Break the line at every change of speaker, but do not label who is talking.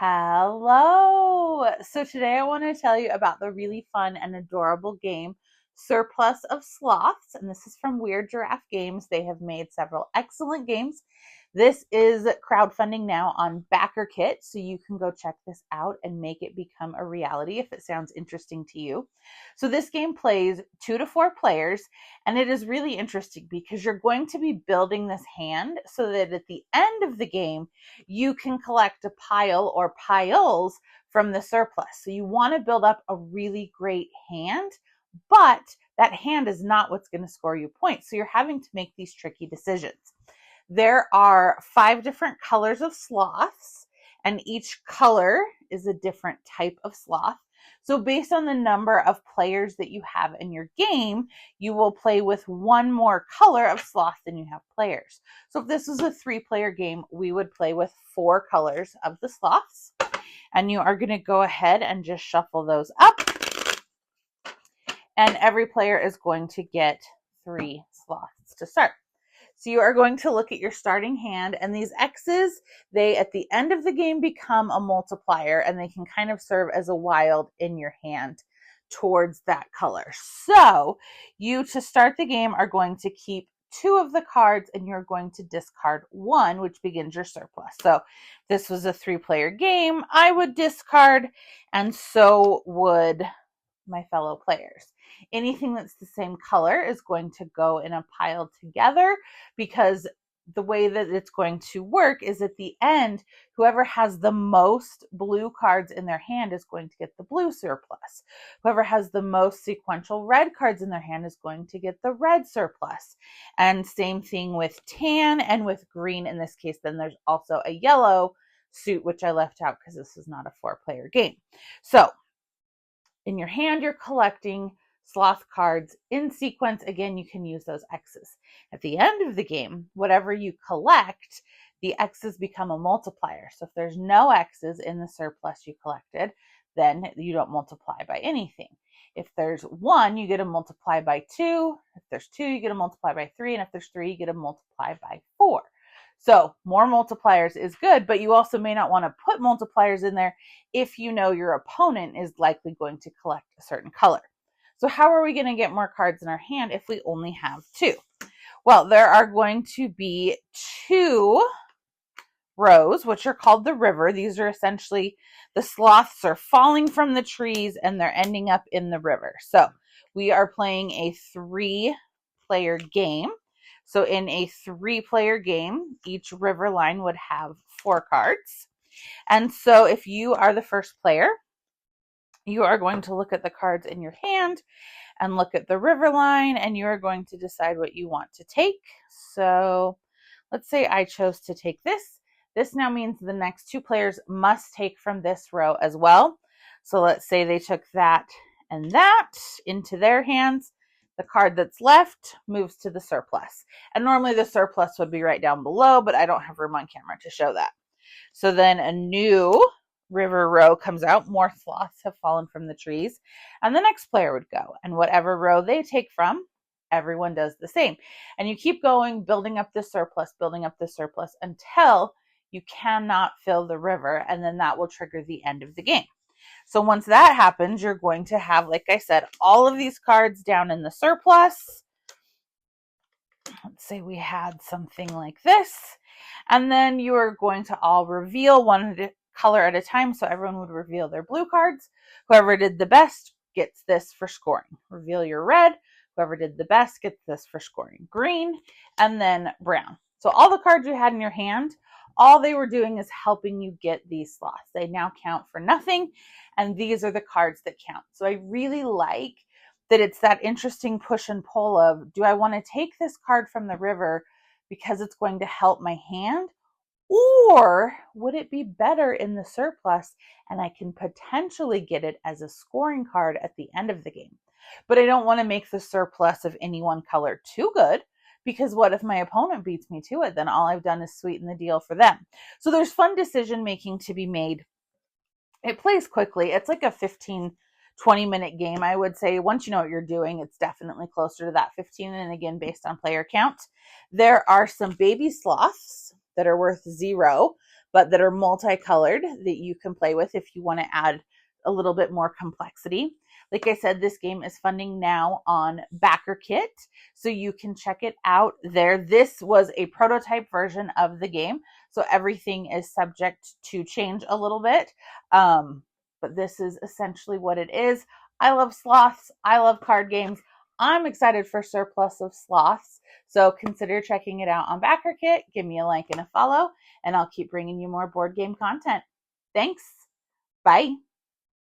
Hello! So today I want to tell you about the really fun and adorable game Surplus of Sloths, and this is from Weird Giraffe Games. They have made several excellent games. This is crowdfunding now on Backerkit, so you can go check this out and make it become a reality if it sounds interesting to you. So this game plays 2 to 4 players, and it is really interesting because you're going to be building this hand so that at the end of the game, you can collect a pile or piles from the surplus. So you want to build up a really great hand, but that hand is not what's going to score you points. So you're having to make these tricky decisions. There are 5 different colors of sloths, and each color is a different type of sloth. So based on the number of players that you have in your game, you will play with one more color of sloth than you have players. So if this was a 3-player game, we would play with 4 colors of the sloths. And you are going to go ahead and just shuffle those up. And every player is going to get 3 sloths to start. So you are going to look at your starting hand, and these X's, they at the end of the game become a multiplier, and they can kind of serve as a wild in your hand towards that color. So you, to start the game, are going to keep 2 of the cards, and you're going to discard 1, which begins your surplus. So if this was a 3-player game, I would discard, and so would my fellow players. Anything that's the same color is going to go in a pile together, because the way that it's going to work is at the end, whoever has the most blue cards in their hand is going to get the blue surplus. Whoever has the most sequential red cards in their hand is going to get the red surplus. And same thing with tan and with green in this case. Then there's also a yellow suit, which I left out because this is not a 4-player game. So in your hand, you're collecting sloth cards in sequence. Again, you can use those X's. At the end of the game, whatever you collect, the X's become a multiplier. So if there's no X's in the surplus you collected, then you don't multiply by anything. If there's 1, you get to multiply by 2. If there's 2, you get to multiply by 3. And if there's 3, you get to multiply by 4. So more multipliers is good, but you also may not want to put multipliers in there if you know your opponent is likely going to collect a certain color. So how are we going to get more cards in our hand if we only have 2? Well, there are going to be 2 rows, which are called the river. These are essentially the sloths are falling from the trees and they're ending up in the river. So we are playing a 3-player game. So in a 3-player game, each river line would have 4 cards. And so if you are the first player, you are going to look at the cards in your hand and look at the river line, and you are going to decide what you want to take. So let's say I chose to take this. This now means the next 2 players must take from this row as well. So let's say they took that and that into their hands. The card that's left moves to the surplus. And normally the surplus would be right down below, but I don't have room on camera to show that. So then a new river row comes out. More sloths have fallen from the trees. And the next player would go. And whatever row they take from, everyone does the same. And you keep going, building up the surplus until you cannot fill the river. And then that will trigger the end of the game. So once that happens, you're going to have, like I said, all of these cards down in the surplus. Let's say we had something like this. And then you are going to all reveal one color at a time. So everyone would reveal their blue cards. Whoever did the best gets this for scoring. Reveal your red. Whoever did the best gets this for scoring. Green, and then brown. So all the cards you had in your hand, all they were doing is helping you get these sloths. They now count for nothing, and these are the cards that count. So I really like that it's that interesting push and pull of, do I want to take this card from the river because it's going to help my hand? Or would it be better in the surplus and I can potentially get it as a scoring card at the end of the game? But I don't want to make the surplus of any one color too good, because what if my opponent beats me to it? Then all I've done is sweeten the deal for them. So there's fun decision making to be made. It plays quickly. It's like a 15, 20-minute game, I would say. Once you know what you're doing, it's definitely closer to that 15. And again, based on player count. There are some baby sloths that are worth 0, but that are multicolored that you can play with if you want to add a little bit more complexity. Like I said, this game is funding now on Backerkit, so you can check it out there. This was a prototype version of the game, so everything is subject to change a little bit. But this is essentially what it is. I love sloths. I love card games. I'm excited for Surplus of Sloths, so consider checking it out on Backerkit. Give me a like and a follow, and I'll keep bringing you more board game content. Thanks. Bye.